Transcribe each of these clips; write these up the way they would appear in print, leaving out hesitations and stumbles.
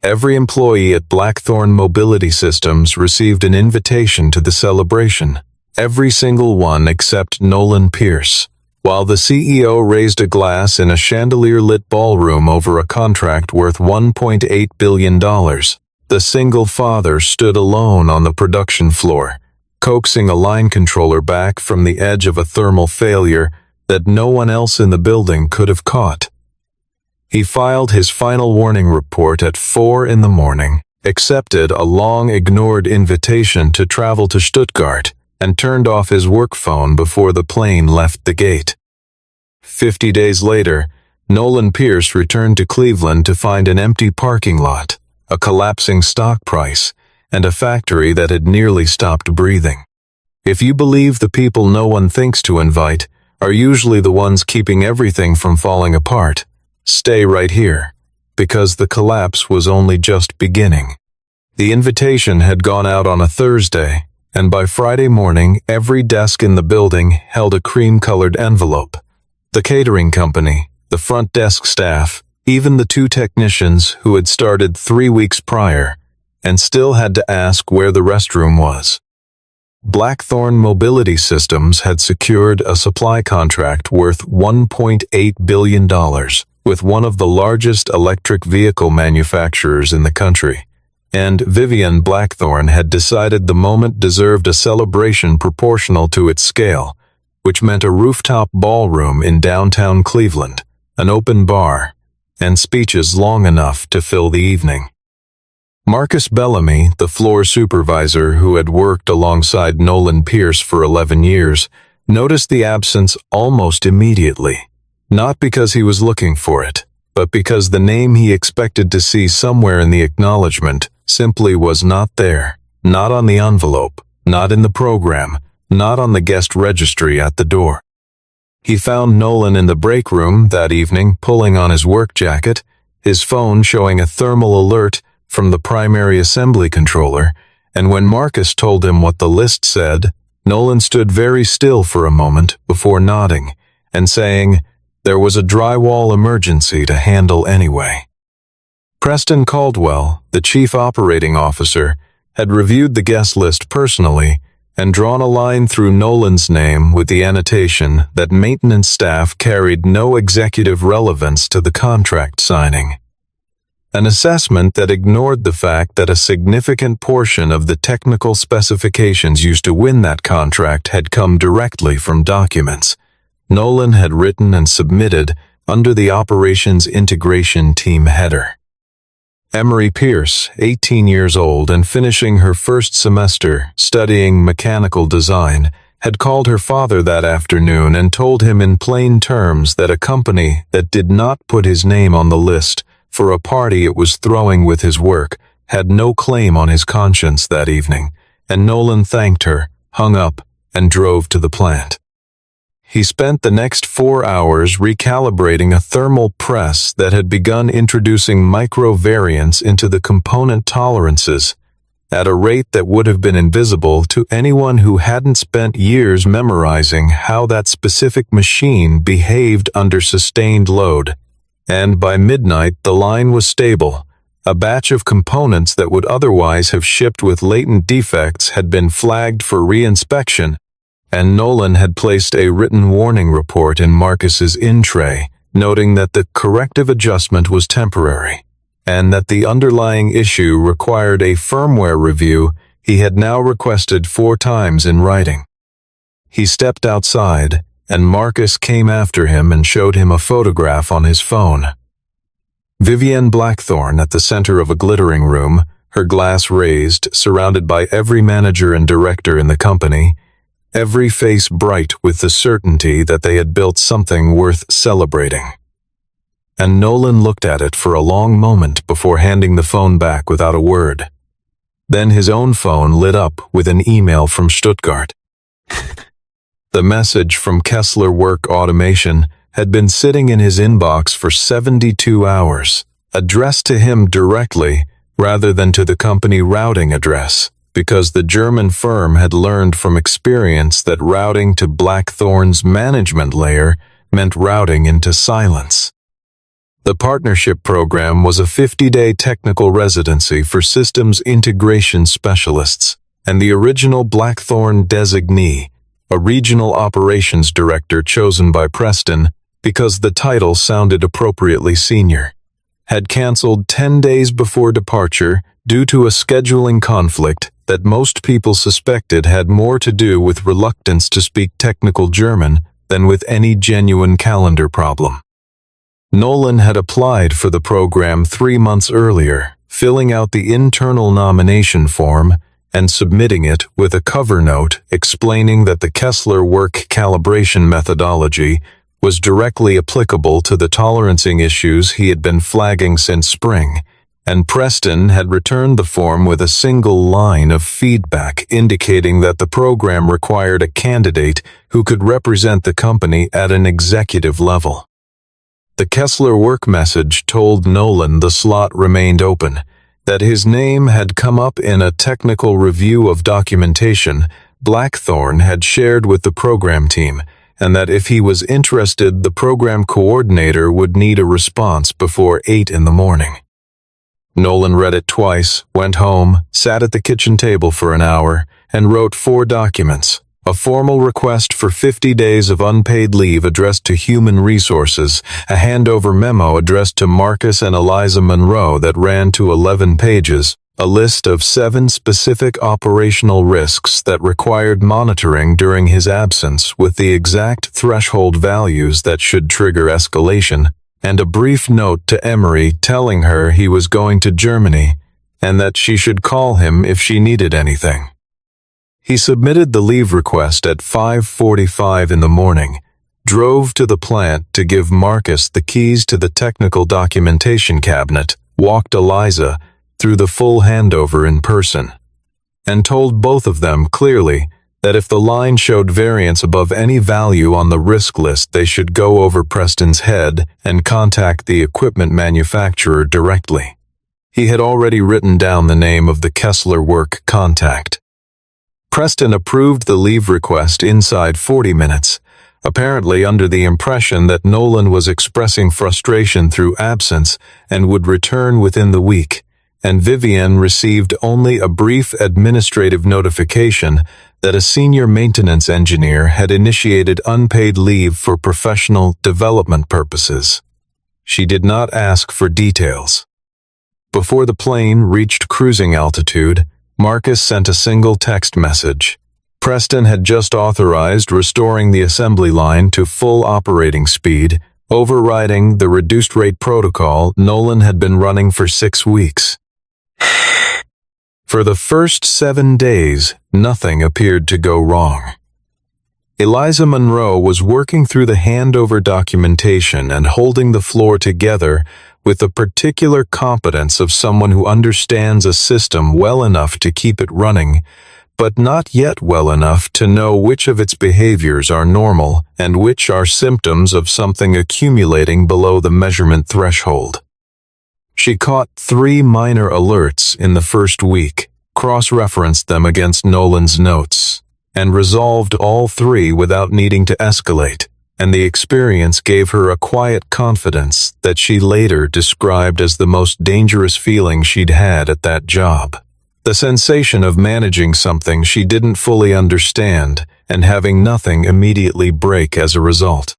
Every employee at Blackthorn Mobility Systems received an invitation to the celebration. Every single one except Nolan Pierce. While the CEO raised a glass in a chandelier-lit ballroom over a contract worth $1.8 billion, the single father stood alone on the production floor, coaxing a line controller back from the edge of a thermal failure that no one else in the building could have caught. He filed his final warning report at 4 in the morning, accepted a long-ignored invitation to travel to Stuttgart, and turned off his work phone before the plane left the gate. 50 days later, Nolan Pierce returned to Cleveland to find an empty parking lot, a collapsing stock price, and a factory that had nearly stopped breathing. If you believe the people no one thinks to invite are usually the ones keeping everything from falling apart, stay right here, because the collapse was only just beginning. The invitation had gone out on a Thursday, and by Friday morning every desk in the building held a cream-colored envelope. The catering company, the front desk staff, even the 2 technicians who had started 3 weeks prior, and still had to ask where the restroom was. Blackthorn Mobility Systems had secured a supply contract worth $1.8 billion with one of the largest electric vehicle manufacturers in the country, and Vivian Blackthorn had decided the moment deserved a celebration proportional to its scale, which meant a rooftop ballroom in downtown Cleveland, an open bar, and speeches long enough to fill the evening. Marcus Bellamy, the floor supervisor who had worked alongside Nolan Pierce for 11 years, noticed the absence almost immediately, not because he was looking for it, but because the name he expected to see somewhere in the acknowledgement simply was not there, not on the envelope, not in the program, not on the guest registry at the door. He found Nolan in the break room that evening pulling on his work jacket, his phone showing a thermal alert from the primary assembly controller, and when Marcus told him what the list said, Nolan stood very still for a moment before nodding and saying, there was a drywall emergency to handle anyway. Preston Caldwell, the chief operating officer, had reviewed the guest list personally and drawn a line through Nolan's name with the annotation that maintenance staff carried no executive relevance to the contract signing. An assessment that ignored the fact that a significant portion of the technical specifications used to win that contract had come directly from documents Nolan had written and submitted under the Operations Integration Team header. Emery Pierce, 18 years old and finishing her first semester studying mechanical design, had called her father that afternoon and told him in plain terms that a company that did not put his name on the list for a party it was throwing with his work had no claim on his conscience that evening, and Nolan thanked her, hung up, and drove to the plant. He spent the next 4 hours recalibrating a thermal press that had begun introducing micro-variants into the component tolerances at a rate that would have been invisible to anyone who hadn't spent years memorizing how that specific machine behaved under sustained load. And by midnight the line was stable. A batch of components that would otherwise have shipped with latent defects had been flagged for re-inspection, and Nolan had placed a written warning report in Marcus's in-tray, noting that the corrective adjustment was temporary, and that the underlying issue required a firmware review he had now requested 4 times in writing. He stepped outside, and Marcus came after him and showed him a photograph on his phone. Vivian Blackthorn at the center of a glittering room, her glass raised, surrounded by every manager and director in the company, every face bright with the certainty that they had built something worth celebrating. And Nolan looked at it for a long moment before handing the phone back without a word. Then his own phone lit up with an email from Stuttgart. The message from Kessler Work Automation had been sitting in his inbox for 72 hours, addressed to him directly rather than to the company routing address, because the German firm had learned from experience that routing to Blackthorn's management layer meant routing into silence. The partnership program was a 50-day technical residency for systems integration specialists, and the original Blackthorn designee, a regional operations director chosen by Preston because the title sounded appropriately senior, had canceled 10 days before departure due to a scheduling conflict that most people suspected had more to do with reluctance to speak technical German than with any genuine calendar problem. Nolan had applied for the program 3 months earlier, filling out the internal nomination form and submitting it with a cover note explaining that the Kessler work calibration methodology was directly applicable to the tolerancing issues he had been flagging since spring, and Preston had returned the form with a single line of feedback indicating that the program required a candidate who could represent the company at an executive level. The Kessler work message told Nolan the slot remained open, that his name had come up in a technical review of documentation Blackthorn had shared with the program team, and that if he was interested, the program coordinator would need a response before 8 in the morning. Nolan read it twice, went home, sat at the kitchen table for an hour, and wrote 4 documents. A formal request for 50 days of unpaid leave addressed to Human Resources, a handover memo addressed to Marcus and Eliza Monroe that ran to 11 pages, a list of 7 specific operational risks that required monitoring during his absence with the exact threshold values that should trigger escalation, and a brief note to Emery telling her he was going to Germany and that she should call him if she needed anything. He submitted the leave request at 5:45 in the morning, drove to the plant to give Marcus the keys to the technical documentation cabinet, walked Eliza through the full handover in person, and told both of them clearly that if the line showed variance above any value on the risk list, they should go over Preston's head and contact the equipment manufacturer directly. He had already written down the name of the Kessler work contact. Preston approved the leave request inside 40 minutes, apparently under the impression that Nolan was expressing frustration through absence and would return within the week, and Vivian received only a brief administrative notification that a senior maintenance engineer had initiated unpaid leave for professional development purposes. She did not ask for details. Before the plane reached cruising altitude, Marcus sent a single text message. Preston had just authorized restoring the assembly line to full operating speed, overriding the reduced rate protocol Nolan had been running for 6 weeks. For the first 7 days, nothing appeared to go wrong. Eliza Monroe was working through the handover documentation and holding the floor together with the particular competence of someone who understands a system well enough to keep it running, but not yet well enough to know which of its behaviors are normal and which are symptoms of something accumulating below the measurement threshold. She caught 3 minor alerts in the first week, cross-referenced them against Nolan's notes, and resolved all 3 without needing to escalate, and the experience gave her a quiet confidence that she later described as the most dangerous feeling she'd had at that job. The sensation of managing something she didn't fully understand and having nothing immediately break as a result.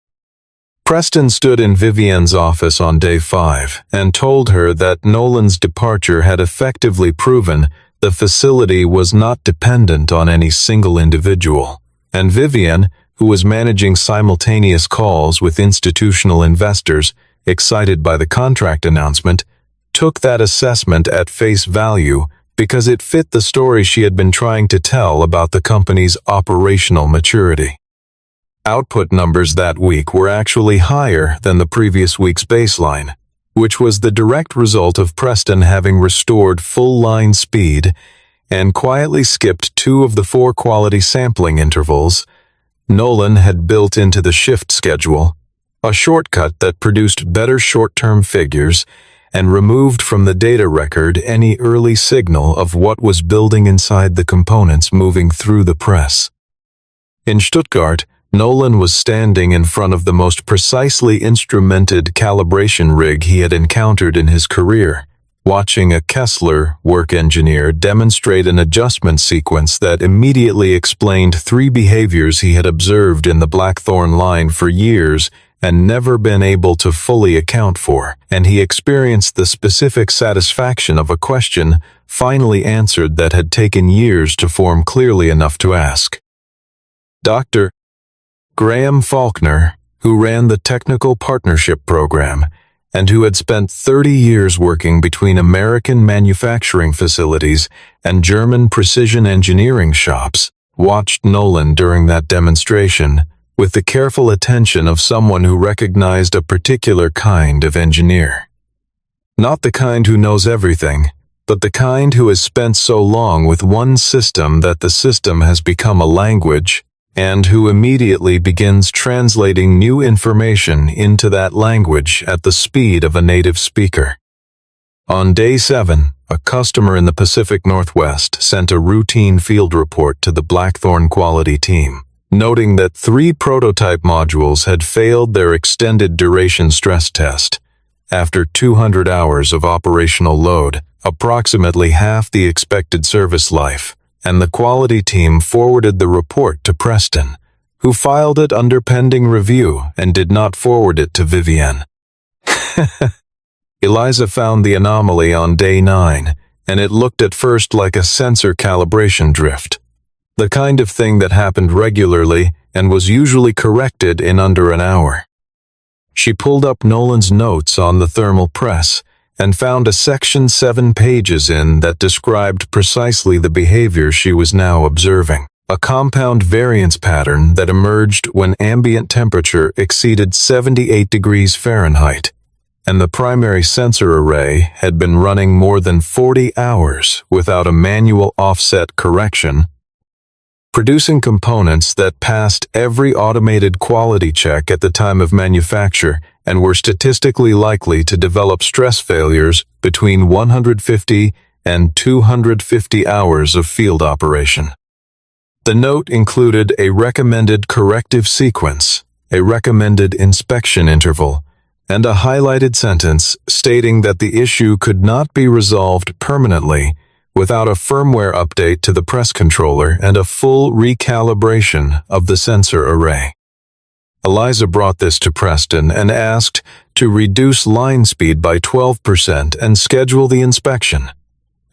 Preston stood in Vivian's office on day 5 and told her that Nolan's departure had effectively proven the facility was not dependent on any single individual, and Vivian, who was managing simultaneous calls with institutional investors excited by the contract announcement, took that assessment at face value because it fit the story she had been trying to tell about the company's operational maturity. Output numbers that week were actually higher than the previous week's baseline, which was the direct result of Preston having restored full line speed and quietly skipped 2 of the 4 quality sampling intervals Nolan had built into the shift schedule, a shortcut that produced better short-term figures and removed from the data record any early signal of what was building inside the components moving through the press. In Stuttgart, Nolan was standing in front of the most precisely instrumented calibration rig he had encountered in his career, watching a Kessler work engineer demonstrate an adjustment sequence that immediately explained 3 behaviors he had observed in the Blackthorn line for years and never been able to fully account for, and he experienced the specific satisfaction of a question finally answered that had taken years to form clearly enough to ask. Dr. Graham Faulkner, who ran the Technical Partnership Program, and who had spent 30 years working between American manufacturing facilities and German precision engineering shops, watched Nolan during that demonstration with the careful attention of someone who recognized a particular kind of engineer. Not the kind who knows everything, but the kind who has spent so long with one system that the system has become a language, and who immediately begins translating new information into that language at the speed of a native speaker. On day 7, a customer in the Pacific Northwest sent a routine field report to the Blackthorn quality team, noting that 3 prototype modules had failed their extended duration stress test. After 200 hours of operational load, approximately half the expected service life, and the quality team forwarded the report to Preston, who filed it under pending review and did not forward it to Vivienne. Eliza found the anomaly on day 9, and it looked at first like a sensor calibration drift, the kind of thing that happened regularly and was usually corrected in under an hour. She pulled up Nolan's notes on the thermal press and found a section 7 pages in that described precisely the behavior she was now observing, a compound variance pattern that emerged when ambient temperature exceeded 78 degrees Fahrenheit, and the primary sensor array had been running more than 40 hours without a manual offset correction, producing components that passed every automated quality check at the time of manufacture and were statistically likely to develop stress failures between 150 and 250 hours of field operation. The note included a recommended corrective sequence, a recommended inspection interval, and a highlighted sentence stating that the issue could not be resolved permanently without a firmware update to the press controller and a full recalibration of the sensor array. Eliza brought this to Preston and asked to reduce line speed by 12% and schedule the inspection.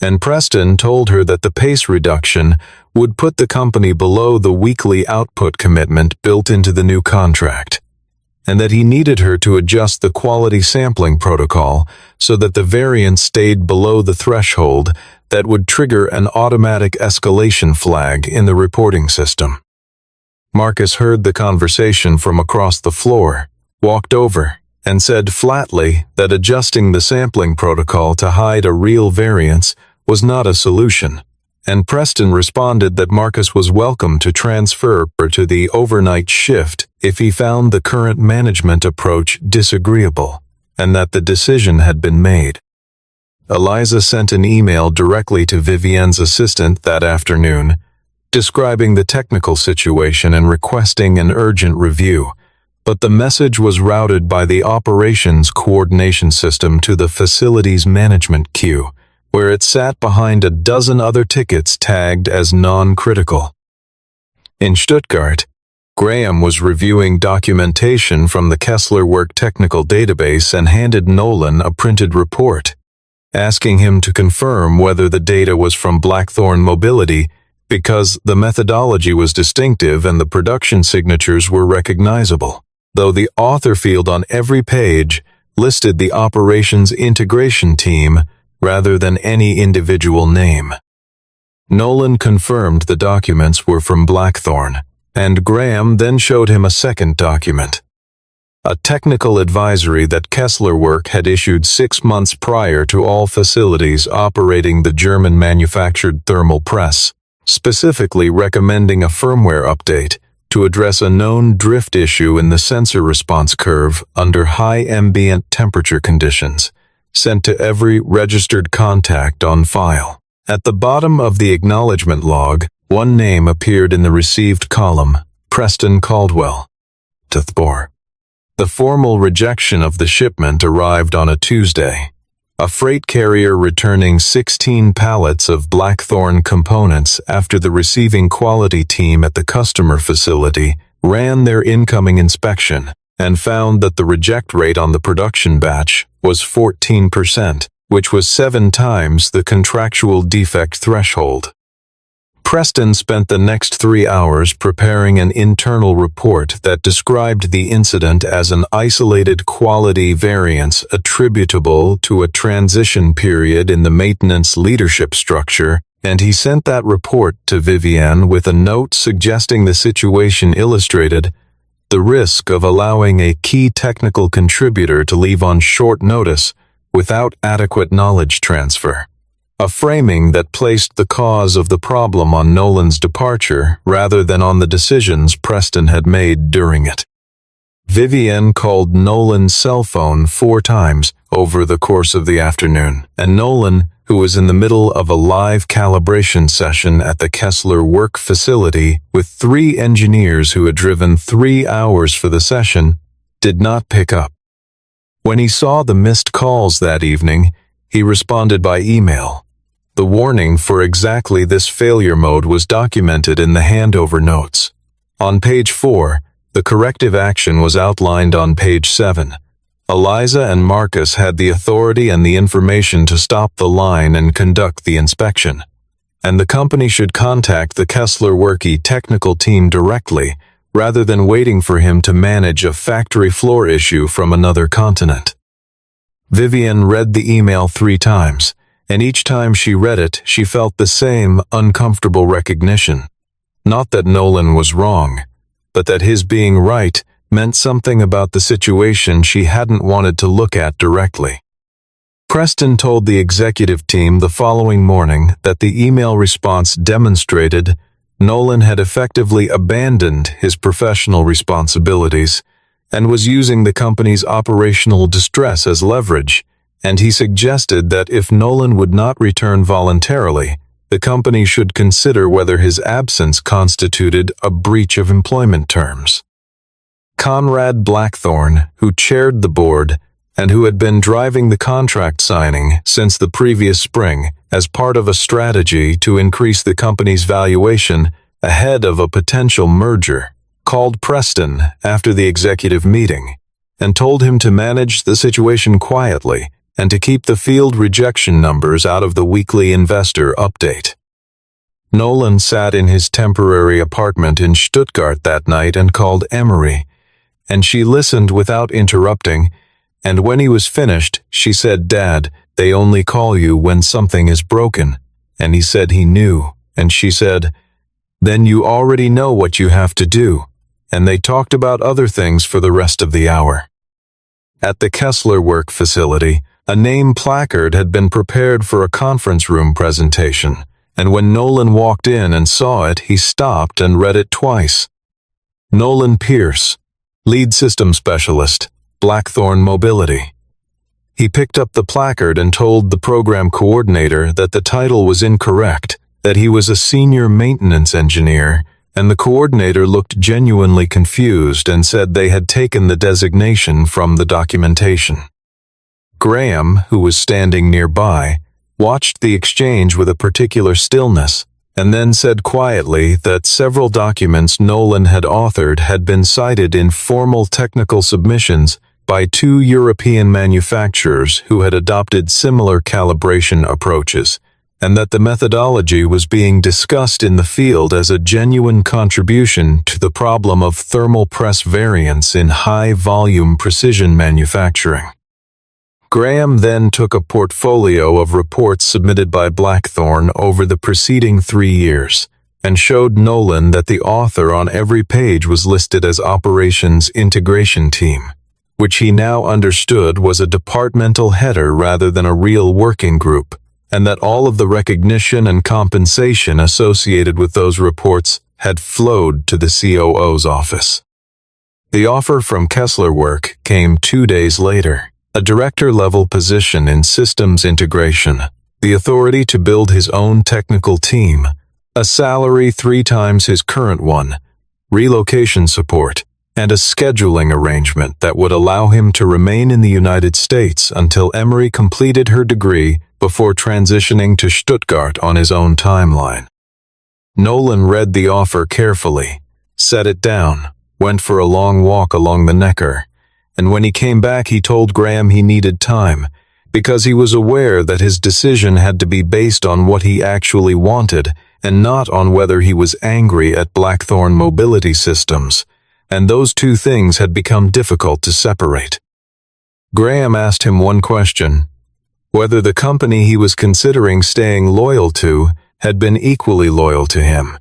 And Preston told her that the pace reduction would put the company below the weekly output commitment built into the new contract, and that he needed her to adjust the quality sampling protocol so that the variance stayed below the threshold that would trigger an automatic escalation flag in the reporting system. Marcus heard the conversation from across the floor, walked over, and said flatly that adjusting the sampling protocol to hide a real variance was not a solution, and Preston responded that Marcus was welcome to transfer to the overnight shift if he found the current management approach disagreeable, and that the decision had been made. Eliza sent an email directly to Vivienne's assistant that afternoon, describing the technical situation and requesting an urgent review, but the message was routed by the operations coordination system to the facilities management queue, where it sat behind a dozen other tickets tagged as non-critical. In Stuttgart, Graham was reviewing documentation from the Kessler Work technical database and handed Nolan a printed report, asking him to confirm whether the data was from Blackthorn Mobility because the methodology was distinctive and the production signatures were recognizable, though the author field on every page listed the operations integration team rather than any individual name. Nolan confirmed the documents were from Blackthorn, and Graham then showed him a second document, a technical advisory that Kessler Work had issued 6 months prior to all facilities operating the German-manufactured thermal press, specifically recommending a firmware update to address a known drift issue in the sensor response curve under high ambient temperature conditions, sent to every registered contact on file. At the bottom of the acknowledgement log, one name appeared in the received column, Preston Caldwell. Tithbor. The formal rejection of the shipment arrived on a Tuesday. A freight carrier returning 16 pallets of Blackthorn components after the receiving quality team at the customer facility ran their incoming inspection and found that the reject rate on the production batch was 14%, which was 7 times the contractual defect threshold. Preston spent the next 3 hours preparing an internal report that described the incident as an isolated quality variance attributable to a transition period in the maintenance leadership structure, and he sent that report to Vivienne with a note suggesting the situation illustrated the risk of allowing a key technical contributor to leave on short notice without adequate knowledge transfer. A framing that placed the cause of the problem on Nolan's departure rather than on the decisions Preston had made during it. Vivienne called Nolan's cell phone 4 times over the course of the afternoon, and Nolan, who was in the middle of a live calibration session at the Kessler work facility with 3 engineers who had driven 3 hours for the session, did not pick up. When he saw the missed calls that evening, he responded by email. The warning for exactly this failure mode was documented in the handover notes. On page 4, the corrective action was outlined on page 7. Eliza and Marcus had the authority and the information to stop the line and conduct the inspection, and the company should contact the Kessler Workey technical team directly rather than waiting for him to manage a factory floor issue from another continent. Vivienne read the email 3 times. And each time she read it, she felt the same uncomfortable recognition. Not that Nolan was wrong, but that his being right meant something about the situation she hadn't wanted to look at directly. Preston told the executive team the following morning that the email response demonstrated Nolan had effectively abandoned his professional responsibilities and was using the company's operational distress as leverage, and he suggested that if Nolan would not return voluntarily, the company should consider whether his absence constituted a breach of employment terms. Conrad Blackthorn, who chaired the board and who had been driving the contract signing since the previous spring as part of a strategy to increase the company's valuation ahead of a potential merger, called Preston after the executive meeting and told him to manage the situation quietly and to keep the field rejection numbers out of the weekly investor update. Nolan sat in his temporary apartment in Stuttgart that night and called Emery, and she listened without interrupting, and when he was finished, she said, "Dad, they only call you when something is broken," and he said he knew, and she said, "Then you already know what you have to do," and they talked about other things for the rest of the hour. At the Kessler work facility, a name placard had been prepared for a conference room presentation, and when Nolan walked in and saw it, he stopped and read it twice. Nolan Pierce, Lead System Specialist, Blackthorn Mobility. He picked up the placard and told the program coordinator that the title was incorrect, that he was a senior maintenance engineer, and the coordinator looked genuinely confused and said they had taken the designation from the documentation. Graham, who was standing nearby, watched the exchange with a particular stillness, and then said quietly that several documents Nolan had authored had been cited in formal technical submissions by 2 European manufacturers who had adopted similar calibration approaches, and that the methodology was being discussed in the field as a genuine contribution to the problem of thermal press variance in high-volume precision manufacturing. Graham then took a portfolio of reports submitted by Blackthorn over the preceding 3 years and showed Nolan that the author on every page was listed as Operations Integration Team, which he now understood was a departmental header rather than a real working group, and that all of the recognition and compensation associated with those reports had flowed to the COO's office. The offer from Kessler Work came 2 days later. A director-level position in systems integration, the authority to build his own technical team, a salary 3 times his current one, relocation support, and a scheduling arrangement that would allow him to remain in the United States until Emery completed her degree before transitioning to Stuttgart on his own timeline. Nolan read the offer carefully, set it down, went for a long walk along the Neckar, and when he came back he told Graham he needed time, because he was aware that his decision had to be based on what he actually wanted and not on whether he was angry at Blackthorn Mobility Systems, and those two things had become difficult to separate. Graham asked him one question: whether the company he was considering staying loyal to had been equally loyal to him,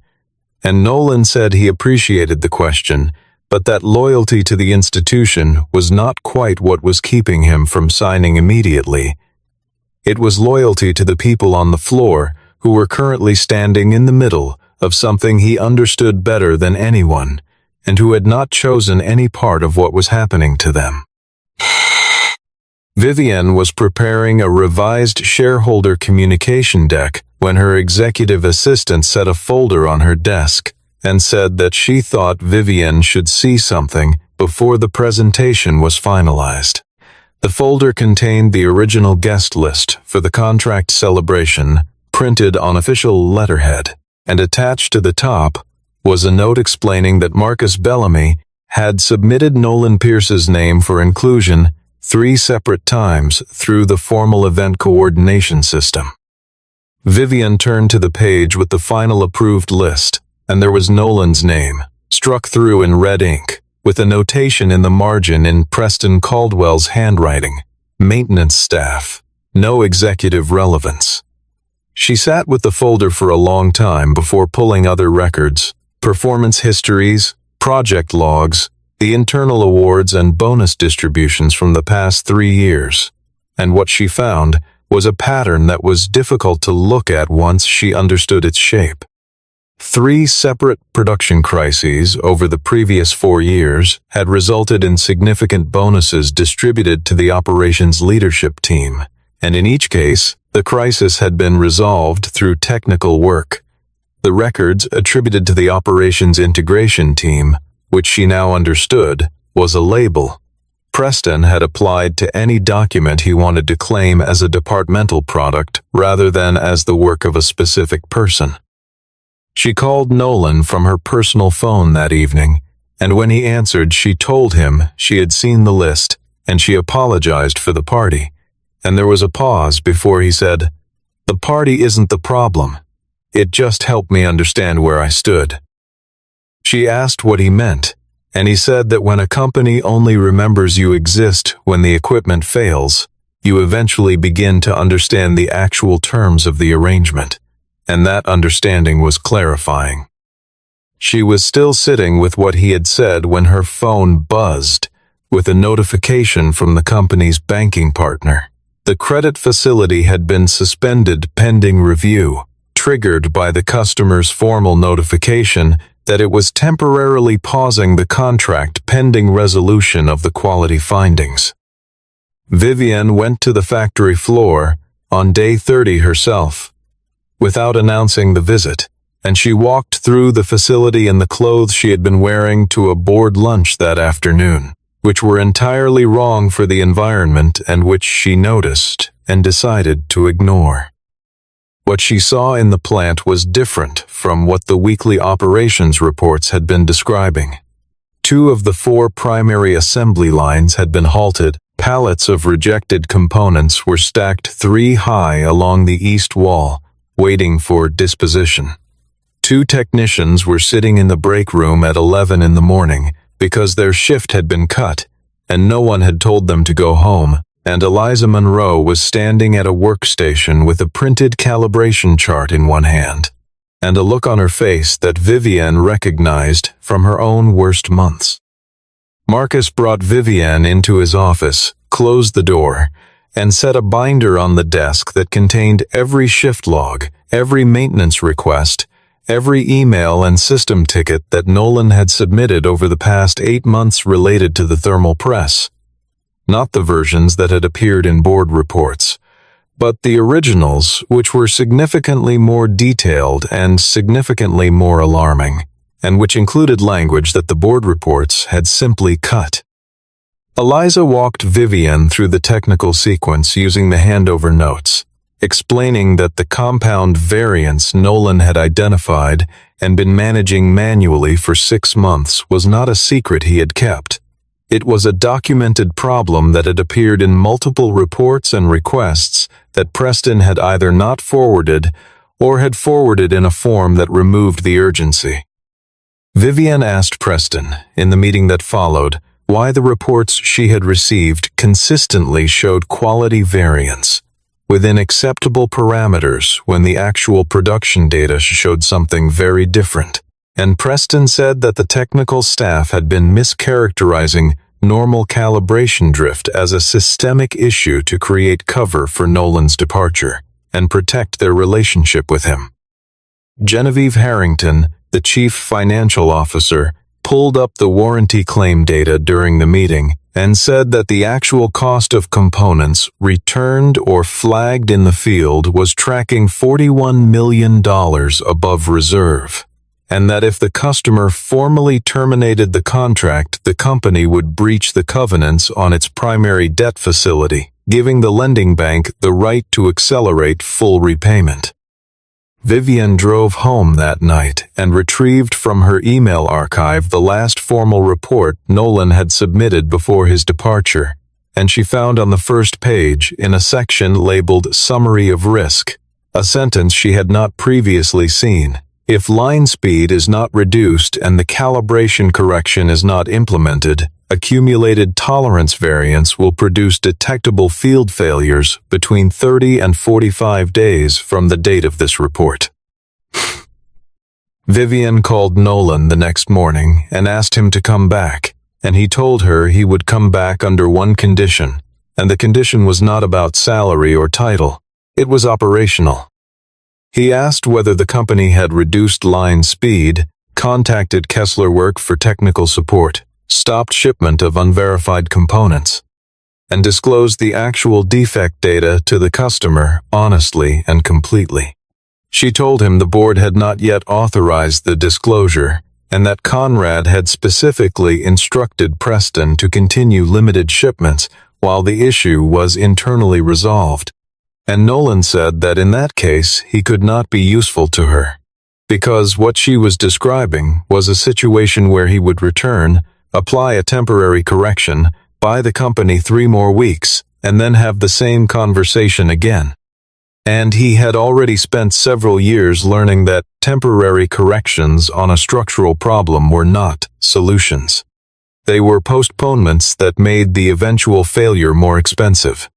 and Nolan said he appreciated the question, but that loyalty to the institution was not quite what was keeping him from signing immediately. It was loyalty to the people on the floor who were currently standing in the middle of something he understood better than anyone, and who had not chosen any part of what was happening to them. Vivienne was preparing a revised shareholder communication deck when her executive assistant set a folder on her desk and said that she thought Vivienne should see something before the presentation was finalized. The folder contained the original guest list for the contract celebration, printed on official letterhead, and attached to the top was a note explaining that Marcus Bellamy had submitted Nolan Pierce's name for inclusion 3 separate times through the formal event coordination system. Vivienne turned to the page with the final approved list, and there was Nolan's name, struck through in red ink, with a notation in the margin in Preston Caldwell's handwriting: maintenance staff, no executive relevance. She sat with the folder for a long time before pulling other records, performance histories, project logs, the internal awards and bonus distributions from the past 3 years, and what she found was a pattern that was difficult to look at once she understood its shape. 3 separate production crises over the previous 4 years had resulted in significant bonuses distributed to the operations leadership team, and in each case, the crisis had been resolved through technical work. The records attributed to the operations integration team, which she now understood, was a label. Preston had applied to any document he wanted to claim as a departmental product rather than as the work of a specific person. She called Nolan from her personal phone that evening, and when he answered, she told him she had seen the list and she apologized for the party. And there was a pause before he said, "The party isn't the problem. It just helped me understand where I stood." She asked what he meant, and he said that when a company only remembers you exist when the equipment fails, you eventually begin to understand the actual terms of the arrangement, and that understanding was clarifying. She was still sitting with what he had said when her phone buzzed with a notification from the company's banking partner. The credit facility had been suspended pending review, triggered by the customer's formal notification that it was temporarily pausing the contract pending resolution of the quality findings. Vivienne went to the factory floor on day 30 herself, without announcing the visit, and she walked through the facility in the clothes she had been wearing to a board lunch that afternoon, which were entirely wrong for the environment and which she noticed and decided to ignore. What she saw in the plant was different from what the weekly operations reports had been describing. 2 of the 4 primary assembly lines had been halted. Pallets of rejected components were stacked 3 high along the east wall, waiting for disposition. 2 technicians were sitting in the break room at 11 in the morning because their shift had been cut, and no one had told them to go home, and Eliza Monroe was standing at a workstation with a printed calibration chart in one hand, and a look on her face that Vivienne recognized from her own worst months. Marcus brought Vivienne into his office, closed the door, and set a binder on the desk that contained every shift log, every maintenance request, every email and system ticket that Nolan had submitted over the past 8 months related to the thermal press. Not the versions that had appeared in board reports, but the originals, which were significantly more detailed and significantly more alarming. and which included language that the board reports had simply cut. Eliza walked Vivian through the technical sequence using the handover notes, explaining that the compound variance Nolan had identified and been managing manually for 6 months was not a secret he had kept. It was a documented problem that had appeared in multiple reports and requests that Preston had either not forwarded or had forwarded in a form that removed the urgency. Vivian asked Preston, in the meeting that followed, why the reports she had received consistently showed quality variance within acceptable parameters when the actual production data showed something very different. And Preston said that the technical staff had been mischaracterizing normal calibration drift as a systemic issue to create cover for Nolan's departure and protect their relationship with him. Genevieve Harrington, the chief financial officer, pulled up the warranty claim data during the meeting and said that the actual cost of components returned or flagged in the field was tracking $41 million above reserve, and that if the customer formally terminated the contract, the company would breach the covenants on its primary debt facility, giving the lending bank the right to accelerate full repayment. Vivian drove home that night and retrieved from her email archive the last formal report Nolan had submitted before his departure, and she found on the first page, in a section labeled Summary of Risk, a sentence she had not previously seen. If line speed is not reduced and the calibration correction is not implemented, accumulated tolerance variance will produce detectable field failures between 30 and 45 days from the date of this report. Vivian called Nolan the next morning and asked him to come back, and he told her he would come back under one condition, and the condition was not about salary or title. It was operational. He asked whether the company had reduced line speed, contacted Kessler Work for technical support, stopped shipment of unverified components, and disclosed the actual defect data to the customer honestly and completely. She told him the board had not yet authorized the disclosure, and that Conrad had specifically instructed Preston to continue limited shipments while the issue was internally resolved. And Nolan said that in that case he could not be useful to her, because what she was describing was a situation where he would return, apply a temporary correction, buy the company 3 more weeks, and then have the same conversation again. And he had already spent several years learning that temporary corrections on a structural problem were not solutions. They were postponements that made the eventual failure more expensive.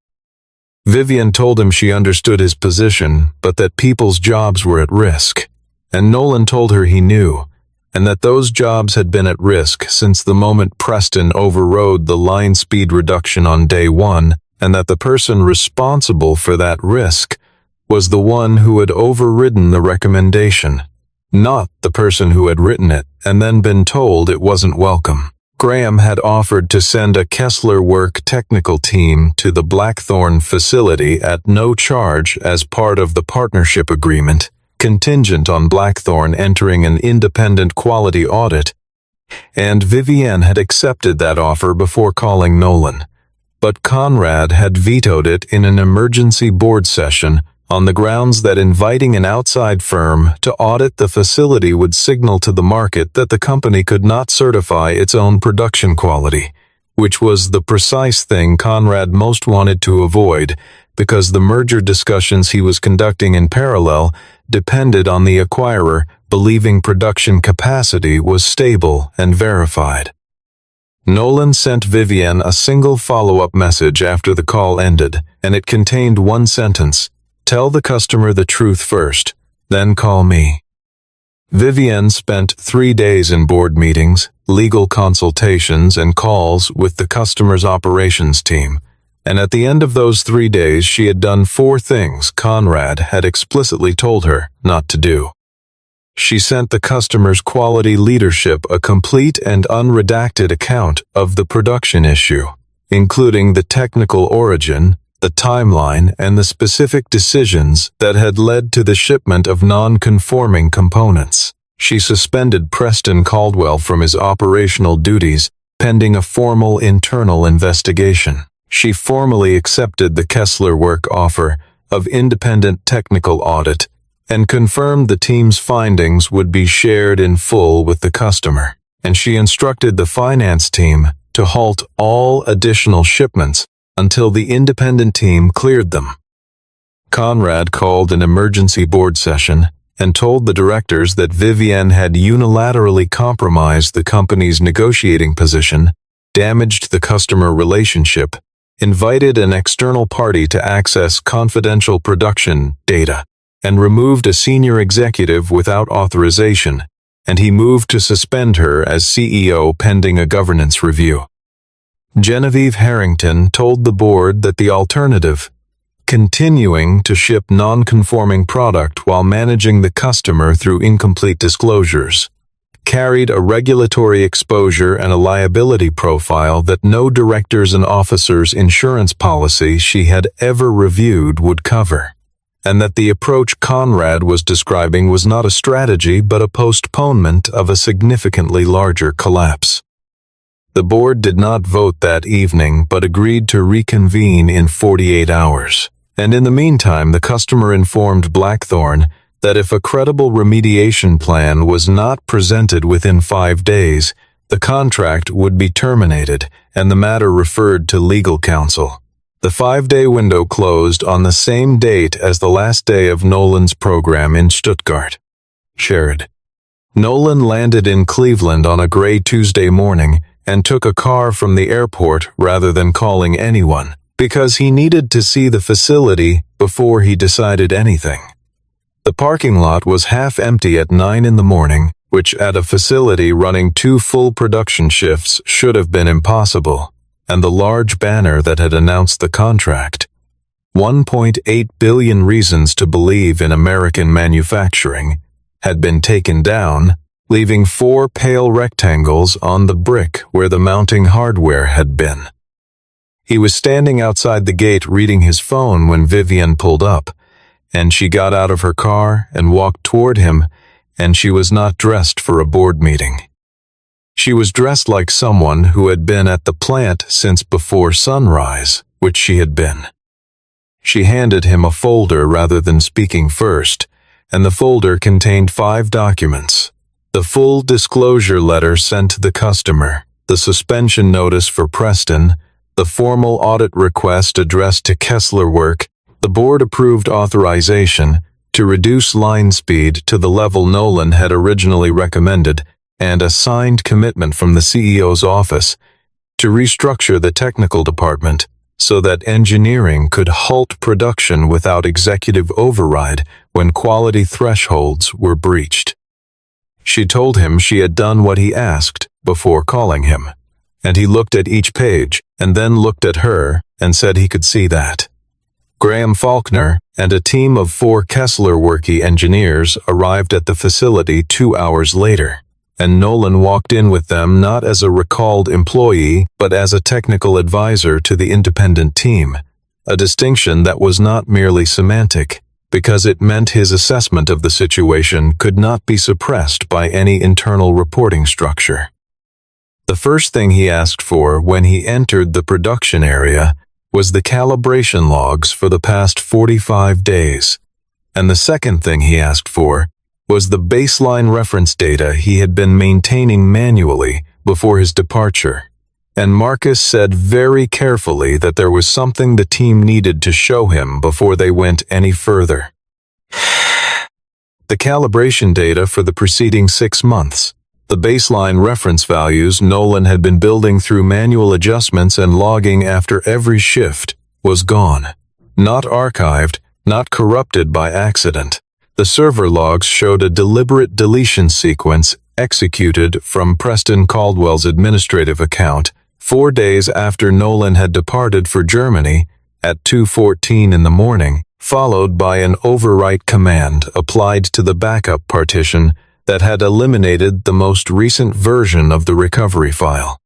Vivian told him she understood his position, but that people's jobs were at risk. And Nolan told her he knew, and that those jobs had been at risk since the moment Preston overrode the line speed reduction on day 1, and that the person responsible for that risk was the one who had overridden the recommendation, not the person who had written it and then been told it wasn't welcome. Graham had offered to send a Kessler Work technical team to the Blackthorn facility at no charge as part of the partnership agreement, contingent on Blackthorn entering an independent quality audit, and Vivian had accepted that offer before calling Nolan. But Conrad had vetoed it in an emergency board session on the grounds that inviting an outside firm to audit the facility would signal to the market that the company could not certify its own production quality, which was the precise thing Conrad most wanted to avoid, because the merger discussions he was conducting in parallel depended on the acquirer believing production capacity was stable and verified. Nolan sent Vivian a single follow-up message after the call ended, and it contained one sentence: "Tell the customer the truth first, then call me." Vivian spent 3 days in board meetings, legal consultations, and calls with the customer's operations team, and at the end of those 3 days she had done 4 things Conrad had explicitly told her not to do. She sent the customer's quality leadership a complete and unredacted account of the production issue, including the technical origin, the timeline, and the specific decisions that had led to the shipment of non-conforming components. She suspended Preston Caldwell from his operational duties pending a formal internal investigation. She formally accepted the Kessler Work offer of independent technical audit and confirmed the team's findings would be shared in full with the customer. And she instructed the finance team to halt all additional shipments until the independent team cleared them. Conrad called an emergency board session and told the directors that Vivienne had unilaterally compromised the company's negotiating position, damaged the customer relationship, invited an external party to access confidential production data, and removed a senior executive without authorization, and he moved to suspend her as CEO pending a governance review. Genevieve Harrington told the board that the alternative, continuing to ship non-conforming product while managing the customer through incomplete disclosures, carried a regulatory exposure and a liability profile that no directors and officers' insurance policy she had ever reviewed would cover, and that the approach Conrad was describing was not a strategy but a postponement of a significantly larger collapse. The board did not vote that evening but agreed to reconvene in 48 hours. And in the meantime, the customer informed Blackthorne that if a credible remediation plan was not presented within 5 days, the contract would be terminated and the matter referred to legal counsel. The 5-day window closed on the same date as the last day of Nolan's program in Stuttgart. Shared. Nolan landed in Cleveland on a gray Tuesday morning and took a car from the airport rather than calling anyone, because he needed to see the facility before he decided anything. The parking lot was half empty at 9 in the morning, which at a facility running 2 full production shifts should have been impossible, and the large banner that had announced the contract, 1.8 billion reasons to believe in American manufacturing, had been taken down, leaving 4 pale rectangles on the brick where the mounting hardware had been. He was standing outside the gate reading his phone when Vivienne pulled up, and she got out of her car and walked toward him, and she was not dressed for a board meeting. She was dressed like someone who had been at the plant since before sunrise, which she had been. She handed him a folder rather than speaking first, and the folder contained 5 documents: the full disclosure letter sent to the customer, the suspension notice for Preston, the formal audit request addressed to Kessler Work, the board-approved authorization to reduce line speed to the level Nolan had originally recommended, and a signed commitment from the CEO's office to restructure the technical department so that engineering could halt production without executive override when quality thresholds were breached. She told him she had done what he asked before calling him, and he looked at each page and then looked at her and said he could see that. Graham Faulkner and a team of 4 Kessler Worky engineers arrived at the facility 2 hours later, and Nolan walked in with them not as a recalled employee but as a technical advisor to the independent team, a distinction that was not merely semantic, because it meant his assessment of the situation could not be suppressed by any internal reporting structure. The first thing he asked for when he entered the production area was the calibration logs for the past 45 days, and the second thing he asked for was the baseline reference data he had been maintaining manually before his departure, and Marcus said very carefully that there was something the team needed to show him before they went any further. The calibration data for the preceding 6 months. The baseline reference values Nolan had been building through manual adjustments and logging after every shift was gone. Not archived, not corrupted by accident. The server logs showed a deliberate deletion sequence executed from Preston Caldwell's administrative account 4 days after Nolan had departed for Germany at 2:14 in the morning, followed by an overwrite command applied to the backup partition that had eliminated the most recent version of the recovery file.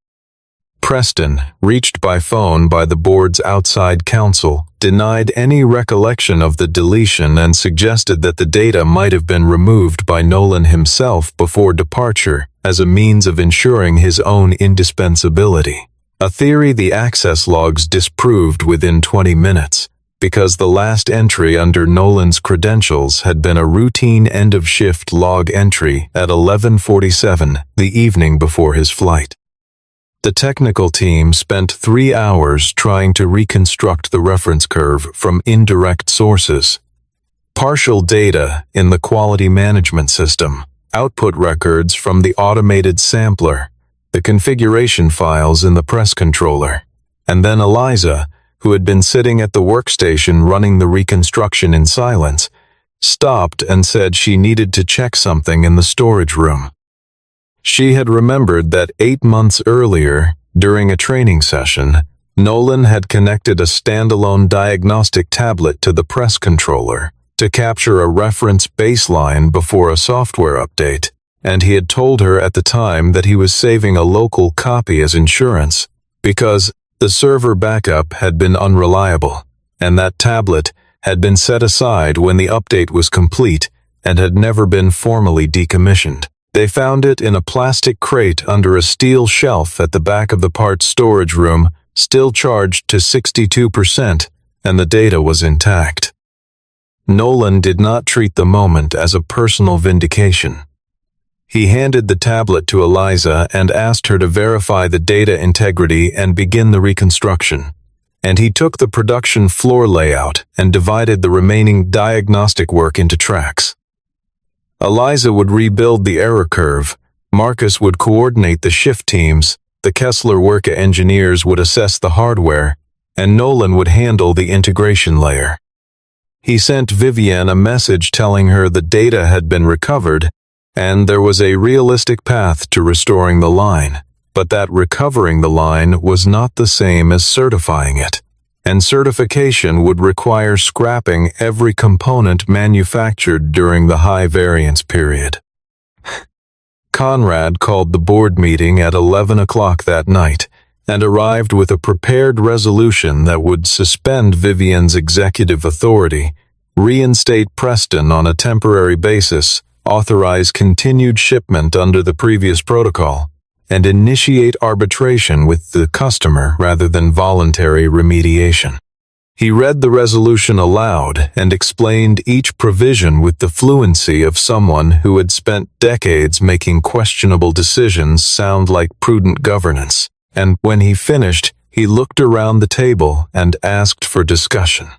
Preston, reached by phone by the board's outside counsel, denied any recollection of the deletion and suggested that the data might have been removed by Nolan himself before departure as a means of ensuring his own indispensability. A theory the access logs disproved within 20 minutes, because the last entry under Nolan's credentials had been a routine end-of-shift log entry at 11:47 the evening before his flight. The technical team spent 3 hours trying to reconstruct the reference curve from indirect sources. Partial data in the quality management system, output records from the automated sampler, the configuration files in the press controller, and then Eliza, who had been sitting at the workstation running the reconstruction in silence, stopped and said she needed to check something in the storage room. She had remembered that 8 months earlier, during a training session, Nolan had connected a standalone diagnostic tablet to the press controller to capture a reference baseline before a software update, and he had told her at the time that he was saving a local copy as insurance because the server backup had been unreliable, and that tablet had been set aside when the update was complete and had never been formally decommissioned. They found it in a plastic crate under a steel shelf at the back of the parts storage room, still charged to 62%, and the data was intact. Nolan did not treat the moment as a personal vindication. He handed the tablet to Eliza and asked her to verify the data integrity and begin the reconstruction. And he took the production floor layout and divided the remaining diagnostic work into tracks. Eliza would rebuild the error curve, Marcus would coordinate the shift teams, the Kessler Worka engineers would assess the hardware, and Nolan would handle the integration layer. He sent Vivienne a message telling her the data had been recovered, and there was a realistic path to restoring the line, but that recovering the line was not the same as certifying it, and certification would require scrapping every component manufactured during the high variance period. Conrad called the board meeting at 11 o'clock that night and arrived with a prepared resolution that would suspend Vivienne's executive authority, reinstate Preston on a temporary basis, authorize continued shipment under the previous protocol, and initiate arbitration with the customer rather than voluntary remediation. He read the resolution aloud and explained each provision with the fluency of someone who had spent decades making questionable decisions sound like prudent governance, and when he finished, he looked around the table and asked for discussion.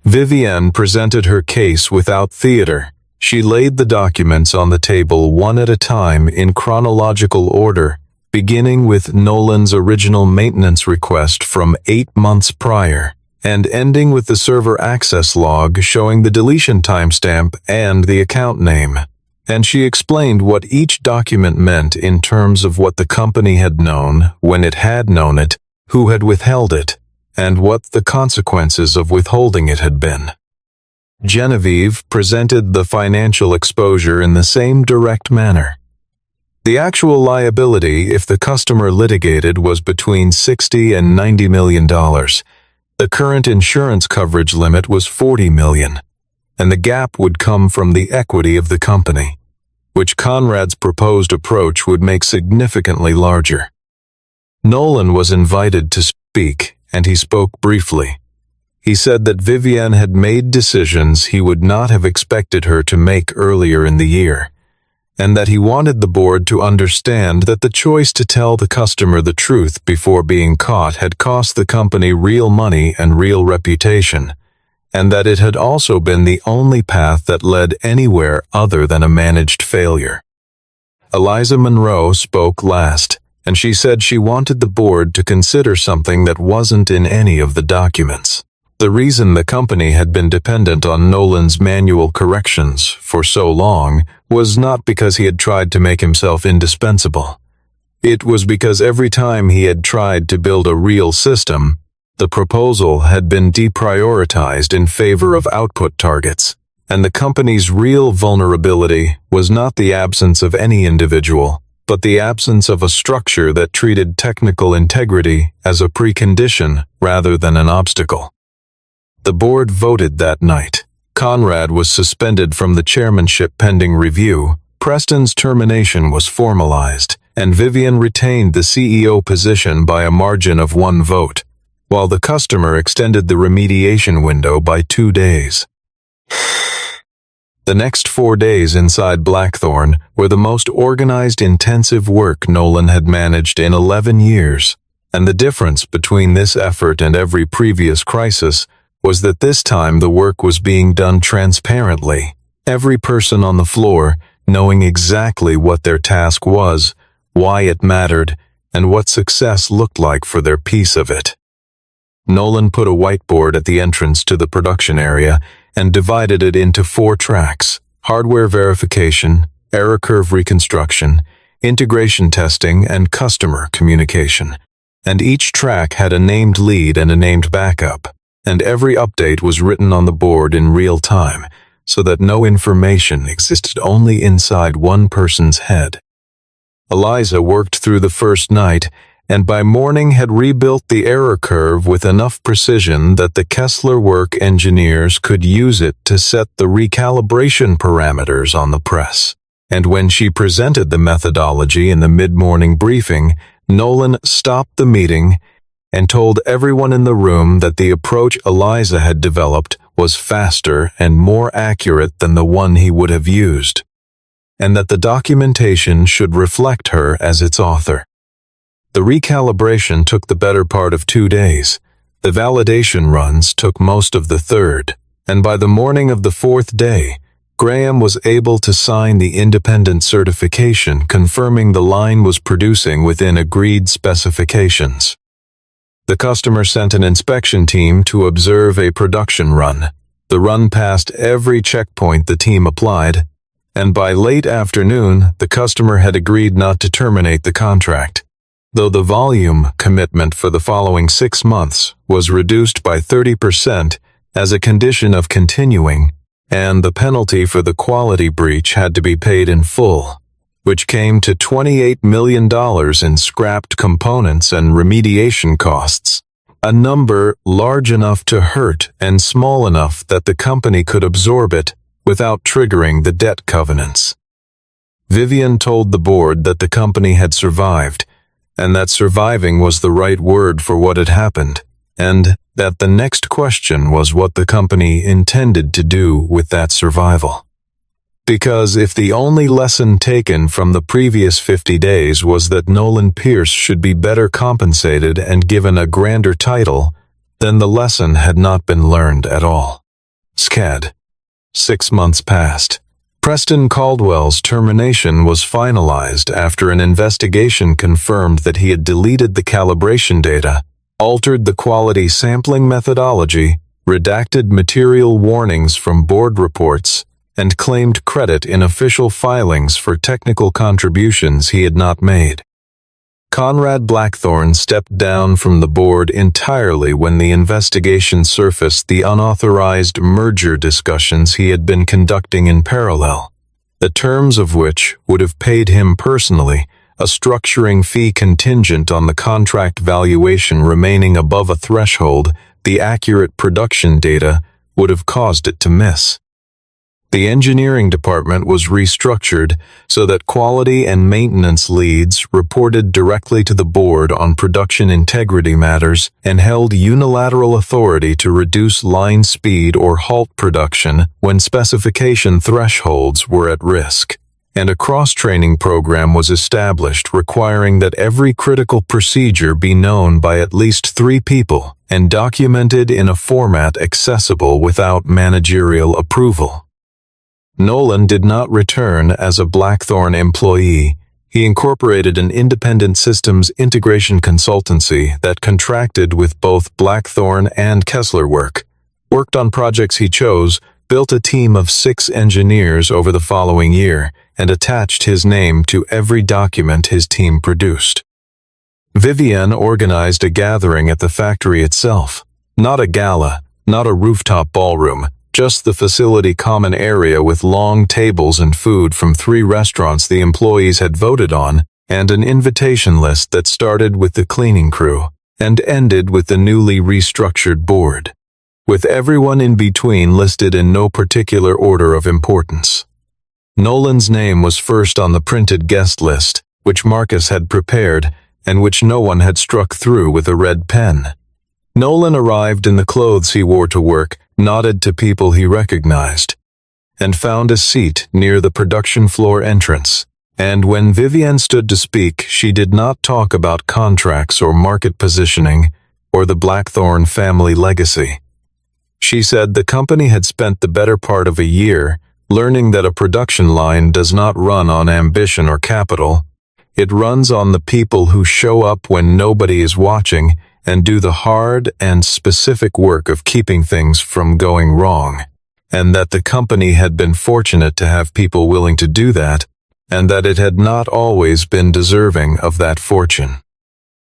Vivienne presented her case without theater. She laid the documents on the table one at a time in chronological order, beginning with Nolan's original maintenance request from 8 months prior, and ending with the server access log showing the deletion timestamp and the account name. And she explained what each document meant in terms of what the company had known, when it had known it, who had withheld it, and what the consequences of withholding it had been. Genevieve presented the financial exposure in the same direct manner. The actual liability if the customer litigated was between $60 and $90 million. The current insurance coverage limit was $40 million, and the gap would come from the equity of the company, which Conrad's proposed approach would make significantly larger. Nolan was invited to speak, and he spoke briefly. He said that Vivienne had made decisions he would not have expected her to make earlier in the year, and that he wanted the board to understand that the choice to tell the customer the truth before being caught had cost the company real money and real reputation, and that it had also been the only path that led anywhere other than a managed failure. Eliza Monroe spoke last, and she said she wanted the board to consider something that wasn't in any of the documents. The reason the company had been dependent on Nolan's manual corrections for so long was not because he had tried to make himself indispensable. It was because every time he had tried to build a real system, the proposal had been deprioritized in favor of output targets, and the company's real vulnerability was not the absence of any individual, but the absence of a structure that treated technical integrity as a precondition rather than an obstacle. The board voted that night. Conrad was suspended from the chairmanship pending review, Preston's termination was formalized, and Vivian retained the CEO position by a margin of 1 vote, while the customer extended the remediation window by 2 days. The next 4 days inside Blackthorn were the most organized, intensive work Nolan had managed in 11 years, and the difference between this effort and every previous crisis was that this time the work was being done transparently, every person on the floor knowing exactly what their task was, why it mattered, and what success looked like for their piece of it. Nolan put a whiteboard at the entrance to the production area and divided it into 4 tracks: hardware verification, error curve reconstruction, integration testing, and customer communication. And each track had a named lead and a named backup, and every update was written on the board in real time, so that no information existed only inside one person's head. Eliza worked through the first night, and by morning had rebuilt the error curve with enough precision that the Kessler work engineers could use it to set the recalibration parameters on the press. And when she presented the methodology in the mid-morning briefing, Nolan stopped the meeting and told everyone in the room that the approach Eliza had developed was faster and more accurate than the one he would have used, and that the documentation should reflect her as its author. The recalibration took the better part of 2 days. The validation runs took most of the 3rd, and by the morning of the 4th day, Graham was able to sign the independent certification confirming the line was producing within agreed specifications. The customer sent an inspection team to observe a production run. The run passed every checkpoint the team applied, and by late afternoon, the customer had agreed not to terminate the contract, though the volume commitment for the following 6 months was reduced by 30% as a condition of continuing, and the penalty for the quality breach had to be paid in full, which came to $28 million in scrapped components and remediation costs, a number large enough to hurt and small enough that the company could absorb it without triggering the debt covenants. Vivian told the board that the company had survived, and that surviving was the right word for what had happened, and that the next question was what the company intended to do with that survival. Because if the only lesson taken from the previous 50 days was that Nolan Pierce should be better compensated and given a grander title, then the lesson had not been learned at all. SCAD. 6 months passed. Preston Caldwell's termination was finalized after an investigation confirmed that he had deleted the calibration data, altered the quality sampling methodology, redacted material warnings from board reports, and claimed credit in official filings for technical contributions he had not made. Conrad Blackthorn stepped down from the board entirely when the investigation surfaced the unauthorized merger discussions he had been conducting in parallel, the terms of which would have paid him personally a structuring fee contingent on the contract valuation remaining above a threshold the accurate production data would have caused it to miss. The engineering department was restructured so that quality and maintenance leads reported directly to the board on production integrity matters and held unilateral authority to reduce line speed or halt production when specification thresholds were at risk. And a cross-training program was established requiring that every critical procedure be known by at least 3 people and documented in a format accessible without managerial approval. Nolan did not return as a Blackthorn employee. He incorporated an independent systems integration consultancy that contracted with both Blackthorn and Kessler work, worked on projects he chose, built a team of 6 engineers over the following year, and attached his name to every document his team produced. Vivian organized a gathering at the factory itself. Not a gala, not a rooftop ballroom, just the facility common area with long tables and food from 3 restaurants the employees had voted on and an invitation list that started with the cleaning crew and ended with the newly restructured board, with everyone in between listed in no particular order of importance. Nolan's name was first on the printed guest list, which Marcus had prepared and which no one had struck through with a red pen. Nolan arrived in the clothes he wore to work, nodded to people he recognized, and found a seat near the production floor entrance. And when Vivienne stood to speak, she did not talk about contracts or market positioning or the Blackthorne family legacy. She said the company had spent the better part of a year learning that a production line does not run on ambition or capital. It runs on the people who show up when nobody is watching and do the hard and specific work of keeping things from going wrong, and that the company had been fortunate to have people willing to do that, and that it had not always been deserving of that fortune.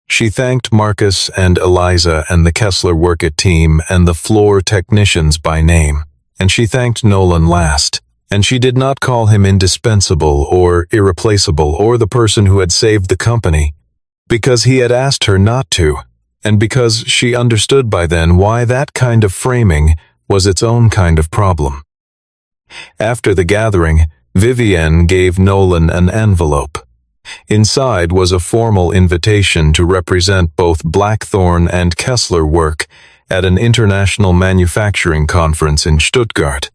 She thanked Marcus and Eliza and the Kessler Work-It team and the floor technicians by name, and she thanked Nolan last, and she did not call him indispensable or irreplaceable or the person who had saved the company, because he had asked her not to, and because she understood by then why that kind of framing was its own kind of problem. After the gathering, Vivienne gave Nolan an envelope. Inside was a formal invitation to represent both Blackthorne and Kessler work at an international manufacturing conference in Stuttgart,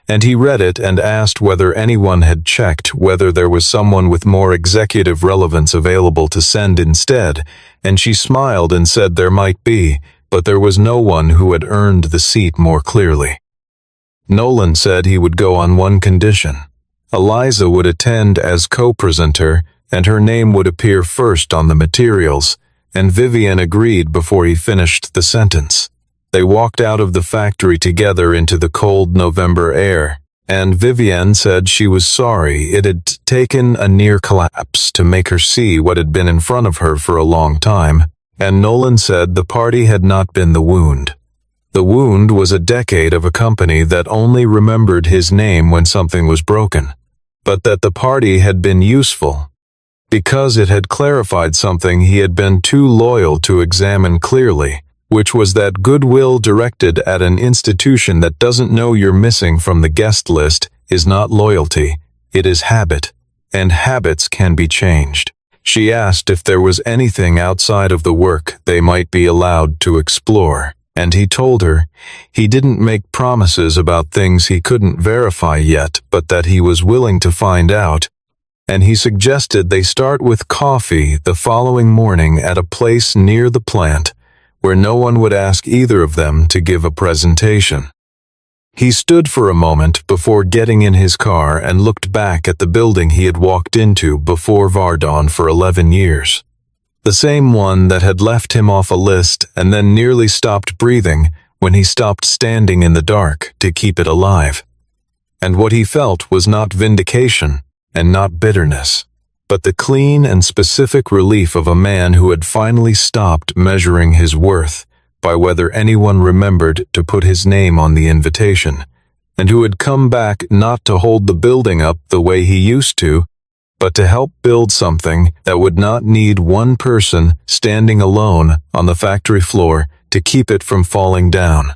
and he read it and asked whether anyone had checked whether there was someone with more executive relevance available to send instead, and she smiled and said there might be, but there was no one who had earned the seat more clearly. Nolan said he would go on one condition. Eliza would attend as co-presenter, and her name would appear first on the materials, and Vivienne agreed before he finished the sentence. They walked out of the factory together into the cold November air, and Vivienne said she was sorry it had taken a near collapse to make her see what had been in front of her for a long time, and Nolan said the party had not been the wound. The wound was a decade of a company that only remembered his name when something was broken, but that the party had been useful, because it had clarified something he had been too loyal to examine clearly, which was that goodwill directed at an institution that doesn't know you're missing from the guest list is not loyalty, it is habit, and habits can be changed. She asked if there was anything outside of the work they might be allowed to explore, and he told her he didn't make promises about things he couldn't verify yet, but that he was willing to find out, and he suggested they start with coffee the following morning at a place near the plant where no one would ask either of them to give a presentation. He stood for a moment before getting in his car and looked back at the building he had walked into before Vardon for 11 years. The same one that had left him off a list and then nearly stopped breathing when he stopped standing in the dark to keep it alive. And what he felt was not vindication and not bitterness, but the clean and specific relief of a man who had finally stopped measuring his worth by whether anyone remembered to put his name on the invitation, and who had come back not to hold the building up the way he used to, but to help build something that would not need one person standing alone on the factory floor to keep it from falling down.